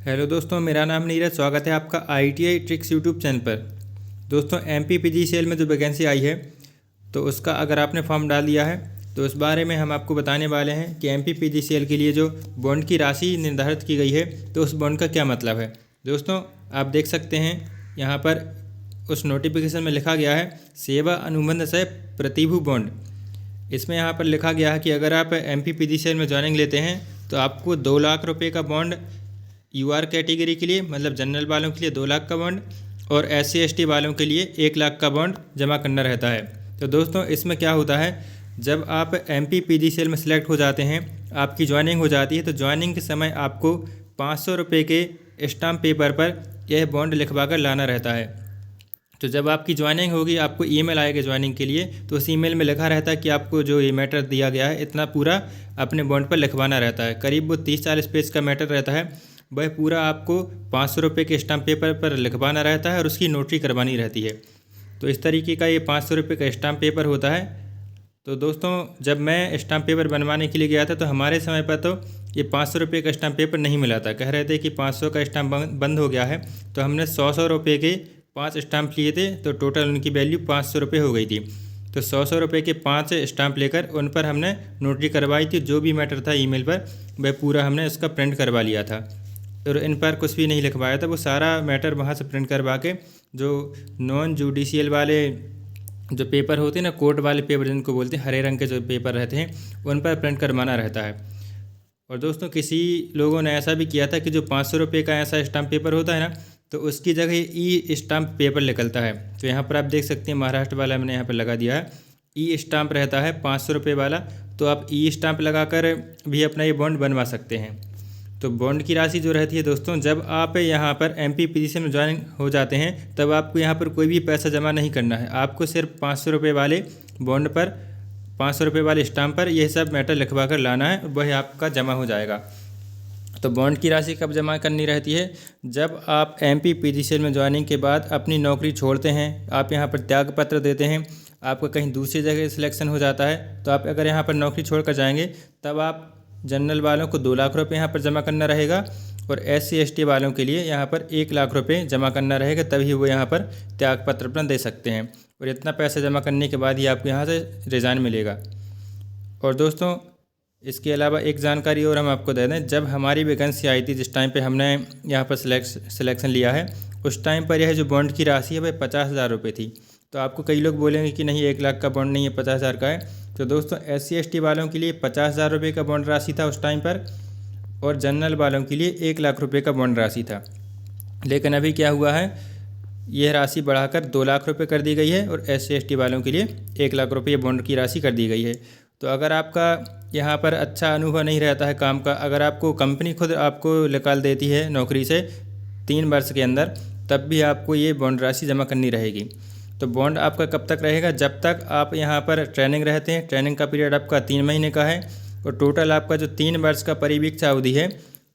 Hello दोस्तों, मेरा नाम नीरज। स्वागत है आपका ITI ट्रिक्स यूट्यूब चैनल पर। दोस्तों, MPPGCL में जो वैकेंसी आई है तो उसका अगर आपने फॉर्म डाल दिया है तो उस बारे में हम आपको बताने वाले हैं कि MPPGCL के लिए जो बॉन्ड की राशि निर्धारित की गई है तो उस बॉन्ड का क्या मतलब है। दोस्तों, आप देख सकते हैं यहाँ पर उस नोटिफिकेशन में लिखा गया है सेवा अनुबंध से प्रतिभू बॉन्ड। इसमें यहाँ पर लिखा गया है कि अगर आप MPPGCL में ज्वाइनिंग लेते हैं तो आपको 2 लाख रुपए का बॉन्ड UR कैटेगरी के लिए मतलब जनरल वालों के लिए 2 लाख का बॉन्ड और SC ST वालों के लिए 1 लाख का बॉन्ड जमा करना रहता है। तो दोस्तों, इसमें क्या होता है, जब आप MPPGCL में सिलेक्ट हो जाते हैं, आपकी ज्वाइनिंग हो जाती है तो ज्वाइनिंग के समय आपको 500 रुपये के स्टाम्प पेपर पर यह बॉन्ड लिखवा कर लाना रहता है। तो जब आपकी ज्वाइनिंग होगी आपको ईमेल आएगा ज्वाइनिंग के लिए, तो उस ईमेल में लिखा रहता है कि आपको जो ये मैटर दिया गया है इतना पूरा अपने बॉन्ड पर लिखवाना रहता है। करीब वो 30-40 पेज का मैटर रहता है, वह पूरा आपको 500 रुपये के स्टाम्प पेपर पर लिखवाना रहता है और उसकी नोटरी करवानी रहती है। तो इस तरीके का ये 500 रुपये का स्टाम्प पेपर होता है। तो दोस्तों, जब मैं स्टाम्प पेपर बनवाने के लिए गया था तो हमारे समय पर तो ये 500 रुपये का स्टाम्प पेपर नहीं मिला था। कह रहे थे कि 500 का स्टाम्प बंद हो गया है। तो हमने 100 रुपये के 5 स्टाम्प लिए थे तो टोटल उनकी वैल्यू 500 रुपये हो गई थी। तो 100 रुपये के 5 स्टाम्प लेकर उन पर हमने नोटरी करवाई थी। जो भी मैटर था ईमेल पर वह पूरा हमने उसका प्रिंट करवा लिया था और इन पर कुछ भी नहीं लिखवाया था। वो सारा मैटर वहाँ से प्रिंट करवा के जो नॉन जुडिशियल वाले जो पेपर होते हैं ना, कोर्ट वाले पेपर जिनको बोलते हैं, हरे रंग के जो पेपर रहते हैं उन पर प्रिंट करवाना रहता है। और दोस्तों, किसी लोगों ने ऐसा भी किया था कि जो 500 रुपये का ऐसा स्टाम्प पेपर होता है ना, तो उसकी जगह ई स्टाम्प पेपर निकलता है। तो यहाँ पर आप देख सकते हैं महाराष्ट्र वाला मैंने यहाँ पर लगा दिया है, ई स्टाम्प रहता है 500 रुपये वाला। तो आप ई स्टाम्प लगा कर भी अपना ये बॉन्ड बनवा सकते हैं। तो बॉन्ड की राशि जो रहती है दोस्तों, जब आप यहाँ पर MPPGCL में ज्वाइन हो जाते हैं तब आपको यहाँ पर कोई भी पैसा जमा नहीं करना है। आपको सिर्फ 500 रुपये वाले बॉन्ड पर 500 रुपये वाले स्टाम्प पर यह सब मैटर लिखवा कर लाना है, वह आपका जमा हो जाएगा। तो बॉन्ड की राशि कब जमा करनी रहती है, जब आप MPPGCL में ज्वाइनिंग के बाद अपनी नौकरी छोड़ते हैं, आप यहाँ पर त्याग पत्र देते हैं, आपका कहीं दूसरी जगह सिलेक्शन हो जाता है। तो आप अगर यहाँ पर नौकरी छोड़ कर जाएंगे तब आप जनरल वालों को 2 लाख रुपये यहाँ पर जमा करना रहेगा और SC ST वालों के लिए यहाँ पर 1 लाख रुपये जमा करना रहेगा, तभी वो यहाँ पर त्याग पत्र अपना दे सकते हैं। और इतना पैसा जमा करने के बाद ही आपको यहाँ से रिज़ाइन मिलेगा। और दोस्तों, इसके अलावा एक जानकारी और हम आपको दे दें, जब हमारी वैकेंसी आई थी, जिस टाइम पे हमने यहाँ पर सिलेक्शन लिया है, उस टाइम पर यह जो बॉन्ड की राशि है वह 50,000 रुपये थी। तो आपको कई लोग बोलेंगे कि नहीं 1 लाख का बॉन्ड नहीं है, 50,000 का है। तो दोस्तों, SC ST वालों के लिए 50,000 रुपये का बॉन्ड राशि था उस टाइम पर और जनरल वालों के लिए 1 लाख रुपये का बॉन्ड राशि था। लेकिन अभी क्या हुआ है, यह राशि बढ़ाकर 2 लाख रुपये कर दी गई है और SC ST वालों के लिए 1 लाख रुपये बॉन्ड की राशि कर दी गई है। तो अगर आपका यहाँ पर अच्छा अनुभव नहीं रहता है काम का, अगर आपको कंपनी खुद आपको निकाल देती है नौकरी से 3 वर्ष के अंदर, तब भी आपको ये बॉन्ड राशि जमा करनी रहेगी। तो बॉन्ड आपका कब तक रहेगा, जब तक आप यहाँ पर ट्रेनिंग रहते हैं। ट्रेनिंग का पीरियड आपका 3 महीने का है और टोटल आपका जो 3 वर्ष का परिवीक्षा अवधि है,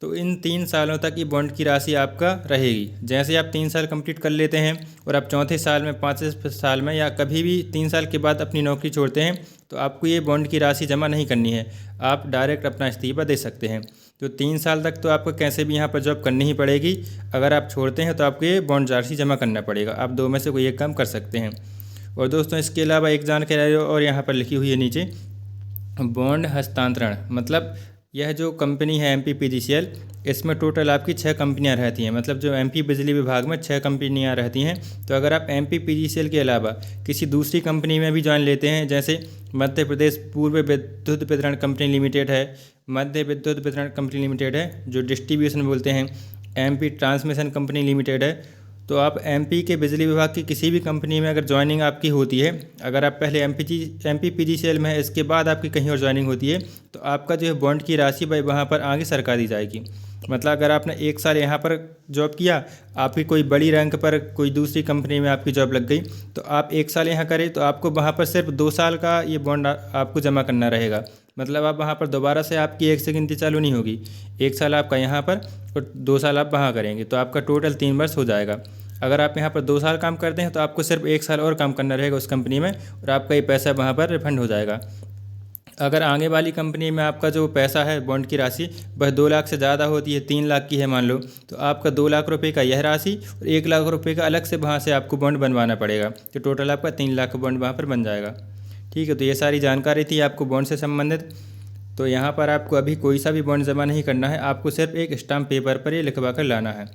तो इन 3 सालों तक ये बॉन्ड की राशि आपका रहेगी। जैसे आप 3 साल कंप्लीट कर लेते हैं और आप चौथे साल में, 5वें साल में या कभी भी 3 साल के बाद अपनी नौकरी छोड़ते हैं तो आपको ये बॉन्ड की राशि जमा नहीं करनी है, आप डायरेक्ट अपना इस्तीफा दे सकते हैं। तो 3 साल तक तो आपको कैसे भी यहाँ पर जॉब करनी ही पड़ेगी। अगर आप छोड़ते हैं तो आपको ये बॉन्ड राशि जमा करना पड़ेगा। आप 2 में से कोई एक काम कर सकते हैं। और दोस्तों, इसके अलावा एक जानकारी और यहाँ पर लिखी हुई है नीचे, बॉन्ड हस्तांतरण मतलब यह जो कंपनी है MPPGCL, इसमें टोटल आपकी 6 कंपनियां रहती हैं। मतलब जो MP बिजली विभाग में 6 कंपनियां रहती हैं। तो अगर आप MPPGCL के अलावा किसी दूसरी कंपनी में भी ज्वाइन लेते हैं, जैसे मध्य प्रदेश पूर्व विद्युत वितरण कंपनी लिमिटेड है, मध्य विद्युत वितरण कंपनी लिमिटेड है जो डिस्ट्रीब्यूशन बोलते हैं, MP ट्रांसमिशन कंपनी लिमिटेड है, तो आप MP के बिजली विभाग की किसी भी कंपनी में अगर ज्वाइनिंग आपकी होती है, अगर आप पहले MPPGCL में है, इसके बाद आपकी कहीं और ज्वाइनिंग होती है, तो आपका जो है बॉन्ड की राशि वहाँ पर आगे सरका दी जाएगी। मतलब अगर आपने 1 साल यहाँ पर जॉब किया, आपकी कोई बड़ी रैंक पर कोई दूसरी कंपनी में आपकी जॉब लग गई, तो आप 1 साल यहाँ करें तो आपको वहाँ पर सिर्फ 2 साल का ये बॉन्ड आपको जमा करना रहेगा। मतलब आप वहाँ पर दोबारा से आपकी 1 से गिनती चालू नहीं होगी। 1 साल आपका यहाँ पर और 2 साल आप वहाँ करेंगे, तो आपका टोटल 3 वर्ष हो जाएगा। अगर आप यहाँ पर 2 साल काम करते हैं तो आपको सिर्फ 1 साल और काम करना रहेगा उस कंपनी में और आपका ये पैसा वहाँ पर रिफंड हो जाएगा। अगर आगे वाली कंपनी में आपका जो पैसा है बॉन्ड की राशि वह 2 लाख से ज़्यादा होती है, 3 लाख की है मान लो, तो आपका 2 लाख रुपए का यह राशि और 1 लाख रुपए का अलग से वहाँ से आपको बॉन्ड बनवाना पड़ेगा, तो टोटल आपका 3 लाख का बॉन्ड वहाँ पर बन जाएगा। ठीक है, तो ये सारी जानकारी थी आपको बॉन्ड से संबंधित। तो यहाँ पर आपको अभी कोई सा भी बॉन्ड जमा नहीं करना है, आपको सिर्फ एक स्टाम्प पेपर पर ये लिखवा कर लाना है।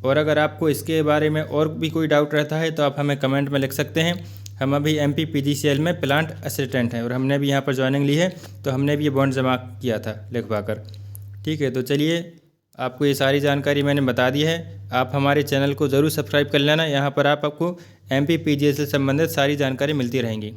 और अगर आपको इसके बारे में और भी कोई डाउट रहता है तो आप हमें कमेंट में लिख सकते हैं। हम अभी MPPGCL में प्लांट असिस्टेंट हैं और हमने भी यहाँ पर ज्वाइनिंग ली है, तो हमने भी ये बॉन्ड जमा किया था लिखवा कर। ठीक है, तो चलिए आपको ये सारी जानकारी मैंने बता दी है। आप हमारे चैनल को ज़रूर सब्सक्राइब कर लेना, यहाँ पर आपको MPPGCL से संबंधित सारी जानकारी मिलती रहेंगी।